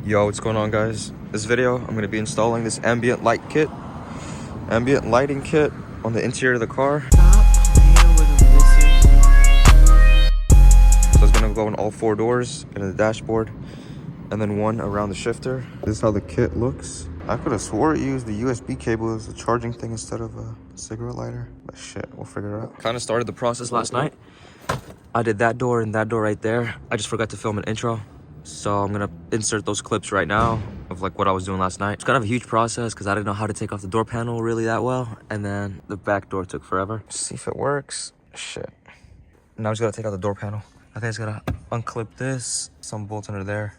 Yo, what's going on, guys? This video, I'm going to be installing this ambient lighting kit on the interior of the car. So it's going to go in all 4 doors, into the dashboard, and then one around the shifter. This is how the kit looks. I could have swore it used the USB cable as a charging thing instead of a cigarette lighter, but shit, we'll figure it out. Kind of started the process last night. I did that door and that door right there. I just forgot to film an intro. So I'm gonna insert those clips right now of like what I was doing last night. It's kind of a huge process because I didn't know how to take off the door panel really that well. And then the back door took forever. See if it works. Shit. Now I just gotta take out the door panel. I think I just gotta unclip this. Some bolts under there,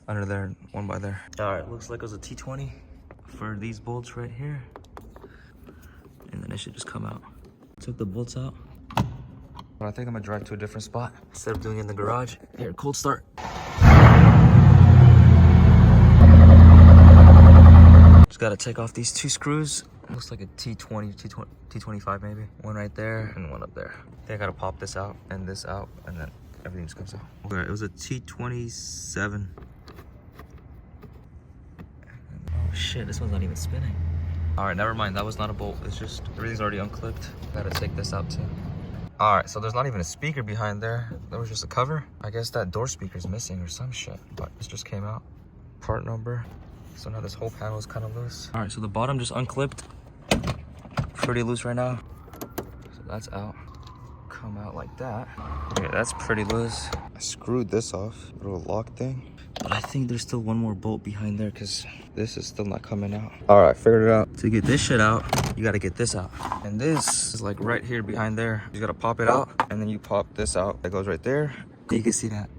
one by there. All right, looks like it was a T20 for these bolts right here. And then it should just come out. Took the bolts out. But I think I'm gonna drive to a different spot instead of doing it in the garage. Here, cold start. Just gotta take off these 2 screws. Looks like a T20, T25 maybe. One right there and one up there. I think I gotta pop this out, and then everything just comes out. Okay, it was a T27. Oh shit, this one's not even spinning. All right, never mind, that was not a bolt. It's just, everything's already unclipped. Gotta take this out too. All right, so there's not even a speaker behind there. There was just a cover. I guess that door speaker's missing or some shit, but this just came out. Part number. So now this whole panel is kind of loose. All right, so the bottom just unclipped. Pretty loose right now. So that's out. Come out like that. Okay, that's pretty loose. I screwed this off, little lock thing. But I think there's still one more bolt behind there because this is still not coming out. All right, figured it out. To get this shit out, you gotta get this out. And this is like right here behind there. You gotta pop it out, and then you pop this out. That goes right there. You can see that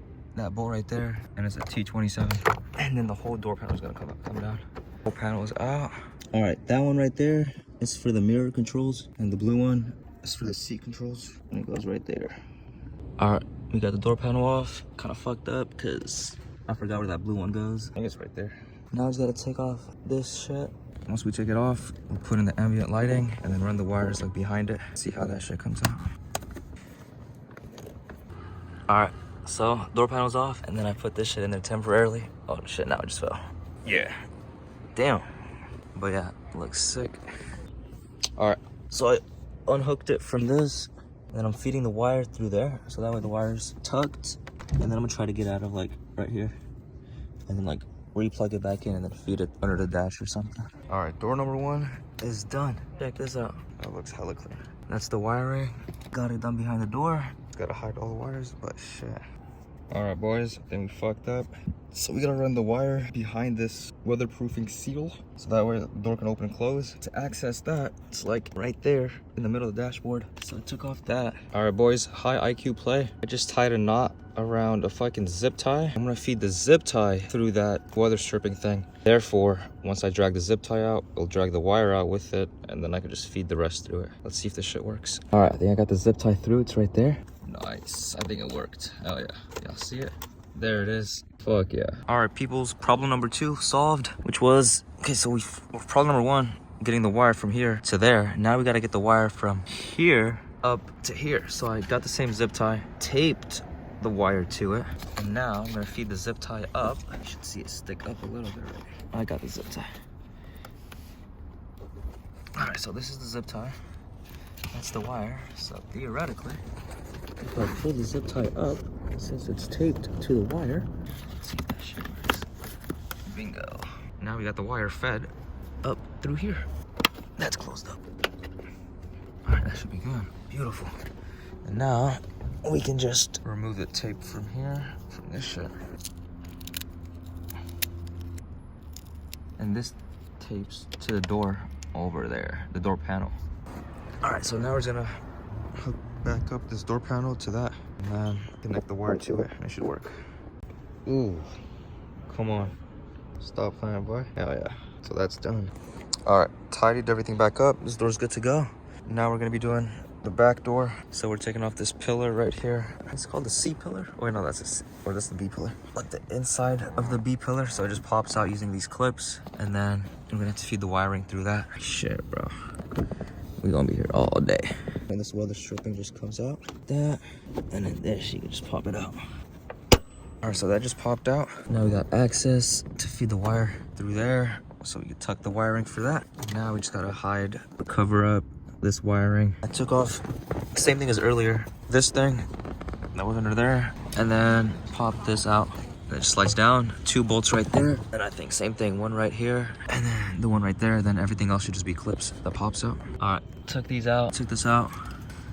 bolt right there, and it's a T27. And then the whole door panel is gonna come down. Whole panel is out. All right, that one right there is for the mirror controls, and the blue one is for the seat controls, and it goes right there. All right, we got the door panel off. Kind of fucked up because I forgot where that blue one goes. I think it's right there. Now I just gotta take off this shit. Once we take it off, we'll put in the ambient lighting and then run the wires like behind it. See how that shit comes out. All right, so door panel's off, and then I put this shit in there temporarily. Oh shit, now it just fell. Yeah, damn. But yeah, it looks sick. All right, so I unhooked it from this, and then I'm feeding the wire through there. So that way the wire's tucked, and then I'm gonna try to get out of like right here, and then like re-plug it back in and then feed it under the dash or something. All right, door number 1 is done. Check this out. That looks hella clean. That's the wiring. Got it done behind the door. Gotta hide all the wires, but shit. All right, boys, I think we fucked up. So we gotta run the wire behind this weatherproofing seal, so that way the door can open and close. To access that, it's like right there in the middle of the dashboard. So I took off that. All right, boys, high IQ play. I just tied a knot around a fucking zip tie. I'm gonna feed the zip tie through that weather stripping thing. Therefore, once I drag the zip tie out, it'll drag the wire out with it, and then I can just feed the rest through it. Let's see if this shit works. All right, I think I got the zip tie through. It's right there. Nice, I think it worked. Oh yeah, y'all see it? There it is. Fuck yeah. All right, people's problem number 2 solved, which was, okay, so problem number 1, getting the wire from here to there. Now we gotta get the wire from here up to here. So I got the same zip tie, taped the wire to it, and now I'm gonna feed the zip tie up. You should see it stick up a little bit right here. I got the zip tie. All right, so this is the zip tie. That's the wire. So theoretically, if I pull the zip tie up, since it's taped to the wire, let's see if that shit works. Bingo. Now we got the wire fed up through here. That's closed up. All right, that should be good. Beautiful. And now we can just remove the tape from here, from this shit. And this tapes to the door over there, the door panel. All right, so now we're gonna hook back up this door panel to that, and then connect the wire to it, and it should work. Ooh, come on. Stop playing, boy. Hell yeah. So that's done. All right, tidied everything back up. This door's good to go. Now we're gonna be doing the back door. So we're taking off this pillar right here. It's called the C pillar. Oh, wait, no, that's the B pillar. Like the inside of the B pillar. So it just pops out using these clips, and then we're gonna have to feed the wiring through that. Shit, bro. We're gonna be here all day. And this weather stripping just comes out like that, and then this, you can just pop it out. All right, so that just popped out. Now we got access to feed the wire through there, so we can tuck the wiring for that. Now we just gotta hide or cover up this wiring. I took off, same thing as earlier, this thing that was under there, and then pop this out. It just slides down, 2 bolts right there, and I think same thing, 1 right here, and then the 1 right there, then everything else should just be clips that pops out. All right, took these out, took this out,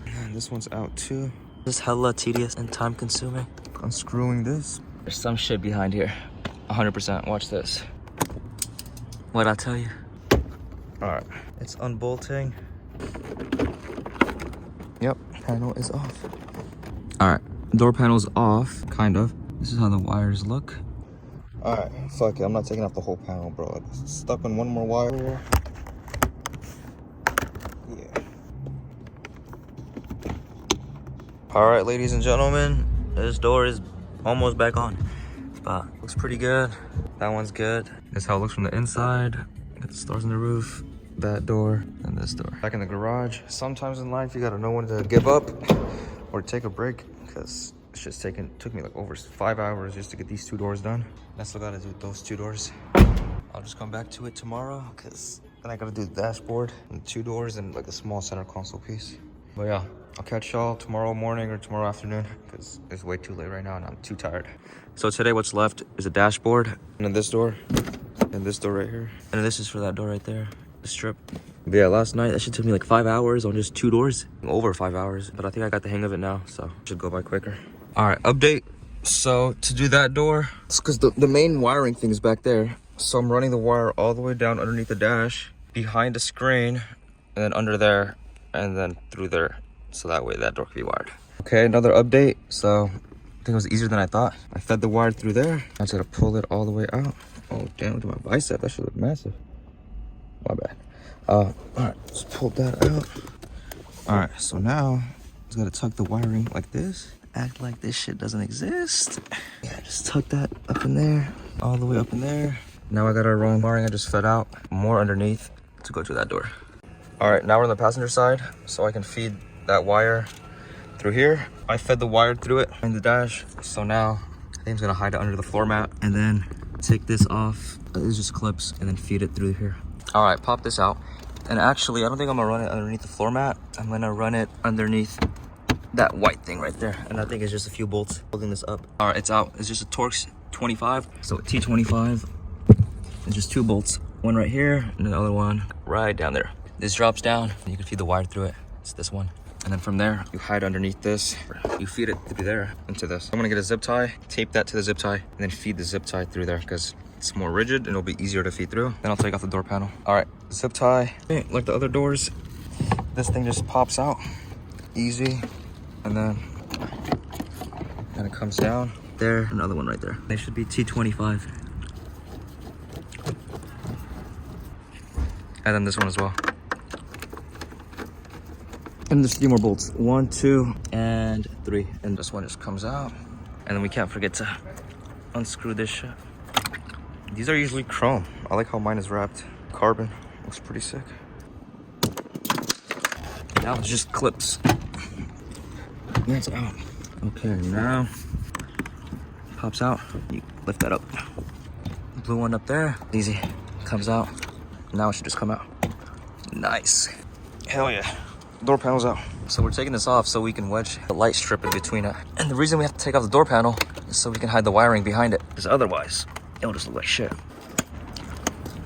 and this one's out too. This is hella tedious and time consuming. Unscrewing this. There's some shit behind here, 100%, watch this. What'd I tell you? All right, it's unbolting. Yep, panel is off. All right, door panel's off, kind of. This is how the wires look. All right, fuck it, I'm not taking off the whole panel, bro. It's stuck on one more wire here. Yeah. All right, ladies and gentlemen, this door is almost back on. But looks pretty good. That one's good. This is how it looks from the inside. Got the stars on the roof, that door, and this door. Back in the garage. Sometimes in life, you gotta know when to give up or take a break, because it's just took me like over 5 hours just to get these 2 doors done. I still gotta do those 2 doors. I'll just come back to it tomorrow, because then I gotta do the dashboard and 2 doors and like a small center console piece. But yeah, I'll catch y'all tomorrow morning or tomorrow afternoon, because it's way too late right now and I'm too tired. So today what's left is a dashboard, and then this door, and this door right here. And this is for that door right there, the strip. But yeah, last night, that shit took me like 5 hours on just 2 doors. Over 5 hours, but I think I got the hang of it now, so it should go by quicker. All right, update. So to do that door, it's because the main wiring thing is back there. So I'm running the wire all the way down underneath the dash, behind the screen, and then under there, and then through there. So that way that door can be wired. Okay, another update. So I think it was easier than I thought. I fed the wire through there. I just gotta pull it all the way out. Oh damn, look at my bicep. That should look massive. My bad. All right, just pulled that out. All right, so now I just gotta tuck the wiring like this. Act like this shit doesn't exist. Yeah, just tuck that up in there, all the way up in there. Now I gotta run wiring I just fed out, more underneath to go to that door. All right, now we're on the passenger side, so I can feed that wire through here. I fed the wire through it in the dash, so now I think I'm gonna hide it under the floor mat and then take this off. It's just clips, and then feed it through here. All right, pop this out. And actually, I don't think I'm gonna run it underneath the floor mat. I'm gonna run it underneath that white thing right there, and I think it's just a few bolts holding this up. All right, it's out. It's just a Torx 25, so a T25. It's just 2 bolts, one right here and the other one right down there. This drops down, and you can feed the wire through it. It's this one. And then from there, you hide underneath this. You feed it through there into this. I'm gonna get a zip tie, tape that to the zip tie, and then feed the zip tie through there, because it's more rigid and it'll be easier to feed through. Then I'll take off the door panel. All right, zip tie. Okay, like the other doors, this thing just pops out, easy. And then it comes down. There, another one right there. They should be T25. And then this one as well. And there's 3 more bolts. 1, 2, and 3. And this one just comes out. And then we can't forget to unscrew this shit. These are usually chrome. I like how mine is wrapped carbon. Looks pretty sick. Now it's just clips. That's out. Okay, now pops out. You lift that up. Blue one up there. Easy. Comes out. Now it should just come out. Nice. Hell yeah. Door panel's out. So we're taking this off so we can wedge the light strip in between it. And the reason we have to take off the door panel is so we can hide the wiring behind it. Because otherwise, it'll just look like shit.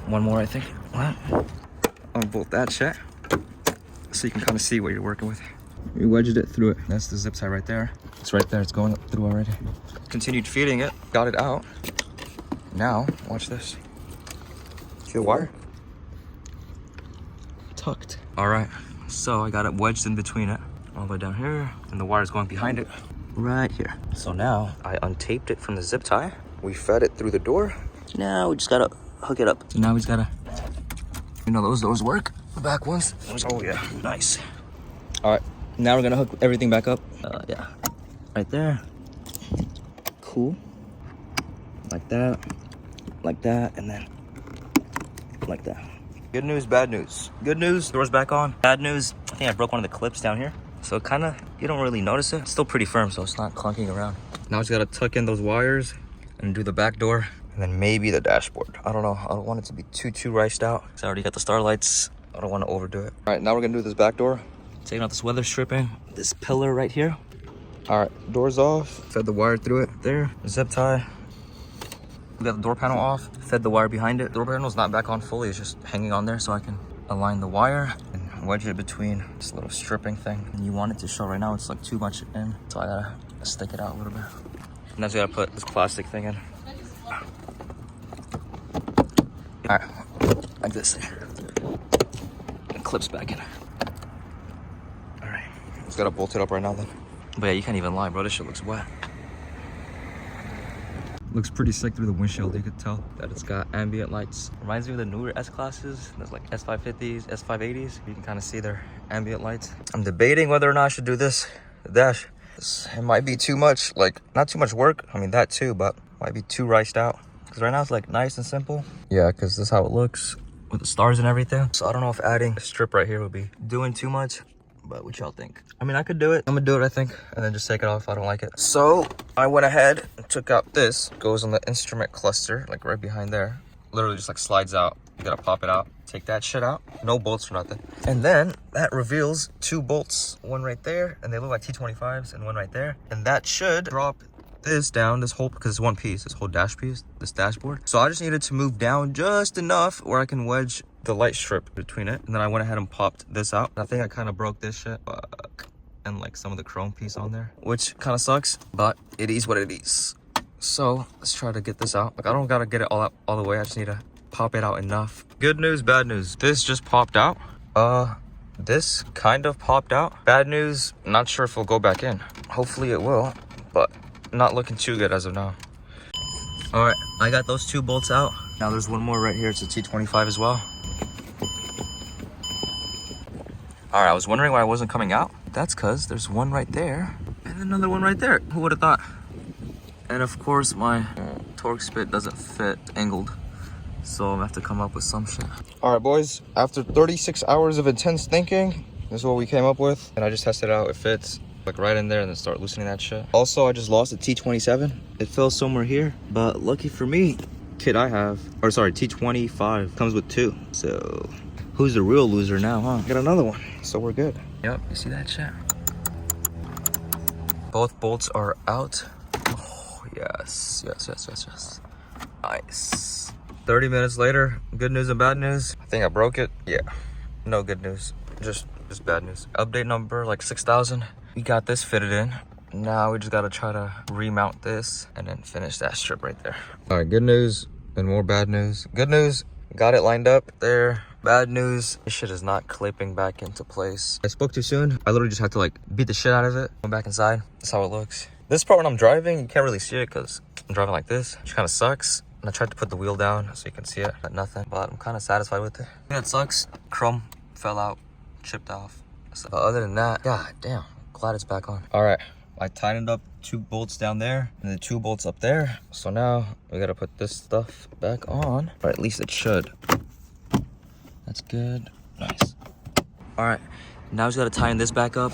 One more, I think. What? Unbolt that shit, so you can kind of see what you're working with. We wedged it through it. That's the zip tie right there. It's right there. It's going up through already. Continued feeding it. Got it out. Now, watch this. See the wire? Tucked. All right. So I got it wedged in between it, all the way down here, and the wire's going behind it, right here. So now I untaped it from the zip tie. We fed it through the door. Now we just gotta hook it up. So now we just gotta, you know, those doors work. The back ones. Oh yeah, nice. All right, now we're gonna hook everything back up. Yeah, right there. Cool. Like that, and then like that. Good news, bad news. Good news, door's back on. Bad news, I think I broke one of the clips down here. So kind of, you don't really notice it. It's still pretty firm, so it's not clunking around. Now I just gotta tuck in those wires and do the back door. And then maybe the dashboard. I don't know. I don't want it to be too riced out. Cause I already got the starlights. I don't want to overdo it. All right, now we're gonna do this back door. Taking out this weather stripping. This pillar right here. All right, door's off. Fed the wire through it. There, zip tie. We got the door panel off. Fed the wire behind it. Door panel's not back on fully. It's just hanging on there so I can align the wire and wedge it between this little stripping thing. And you want it to show right now. It's like too much in. So I gotta stick it out a little bit. And then I gotta put this plastic thing in. All right, like this. It clips back in. All right, just gotta bolt it up right now then. But yeah, you can't even lie, bro. This shit looks wet. Looks pretty sick through the windshield. You could tell that it's got ambient lights. Reminds me of the newer S-classes. There's like S550s, S580s. You can kind of see their ambient lights. I'm debating whether or not I should do this, the dash. It might be too much, like not too much work. I mean that too, but might be too riced out. Cause right now it's like nice and simple. Yeah, cause this is how it looks with the stars and everything. So I don't know if adding a strip right here would be doing too much, but what y'all think? I mean, I could do it. I'm gonna do it, I think, and then just take it off if I don't like it. So I went ahead and took out this. Goes on the instrument cluster, like right behind there. Literally just like slides out. You gotta pop it out. Take that shit out. No bolts or nothing. And then that reveals 2 bolts. One right there, and they look like T25s, and one right there. And that should drop this down, this whole, because it's one piece, this whole dash piece, this dashboard. So I just needed to move down just enough where I can wedge the light strip between it. And then I went ahead and popped this out. I think I kind of broke this shit and like some of the chrome piece on there, which kind of sucks, but it is what it is. So let's try to get this out. Like I don't gotta get it all out all the way. I just need to pop it out enough. Good news, bad news. This just popped out. This kind of popped out. Bad news, not sure if it'll go back in. Hopefully it will, but not looking too good as of now. All right, I got those 2 bolts out. Now there's one more right here. It's a T25 as well. All right, I was wondering why it wasn't coming out. That's because there's one right there and another one right there. Who would have thought? And of course, my torque spit doesn't fit angled. So I'm gonna have to come up with some shit. All right, boys, after 36 hours of intense thinking, this is what we came up with. And I just tested it out. It fits like right in there and then start loosening that shit. Also, I just lost a T27. It fell somewhere here, but lucky for me, kit I have, or sorry, T25 comes with 2. So who's the real loser now, huh? Got another one, so we're good. Yep, you see that shit? Both bolts are out. Oh, yes, yes, yes, yes, yes. Nice. 30 minutes later, good news and bad news. I think I broke it. Yeah, no good news, just bad news. Update number like 6,000. We got this fitted in. Now we just gotta try to remount this and then finish that strip right there. All right, good news and more bad news. Good news, got it lined up there. Bad news, this shit is not clipping back into place. I spoke too soon. I literally just had to like beat the shit out of it. Go back inside, that's how it looks. This part when I'm driving, you can't really see it because I'm driving like this, which kind of sucks. And I tried to put the wheel down so you can see it, but nothing. But I'm kind of satisfied with it. Yeah, it sucks. Chrome fell out, chipped off. So other than that, god damn. Glad it's back on. All right, I tightened up 2 bolts down there and the 2 bolts up there. So now we gotta put this stuff back on, or at least it should. That's good, nice. All right, now we just gotta tighten this back up.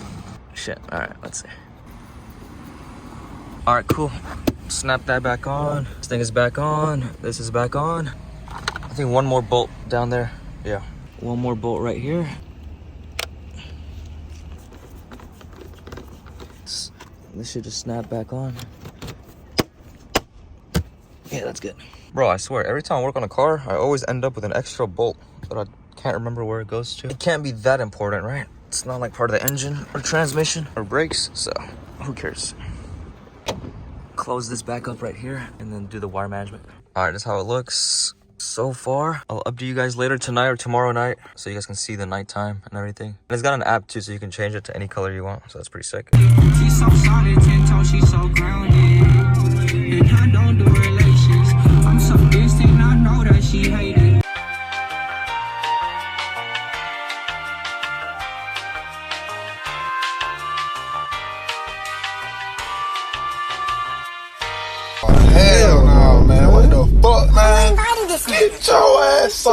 Shit, all right, let's see. All right, cool. Snap that back on. This thing is back on. This is back on. I think one more bolt down there. Yeah, one more bolt right here. This should just snap back on. Yeah, that's good. Bro, I swear, every time I work on a car, I always end up with an extra bolt, but I can't remember where it goes to. It can't be that important, right? It's not like part of the engine or transmission or brakes, so who cares? Close this back up right here and then do the wire management. All right, that's how it looks so far. I'll update you guys later tonight or tomorrow night so you guys can see the nighttime and everything. And it's got an app too, so you can change it to any color you want, so that's pretty sick. She's so solid, 10 toes, she's so grounded. And I don't do relations. I'm so distant, I know that she hated. Hell no, man. What the fuck, man? Get your ass off.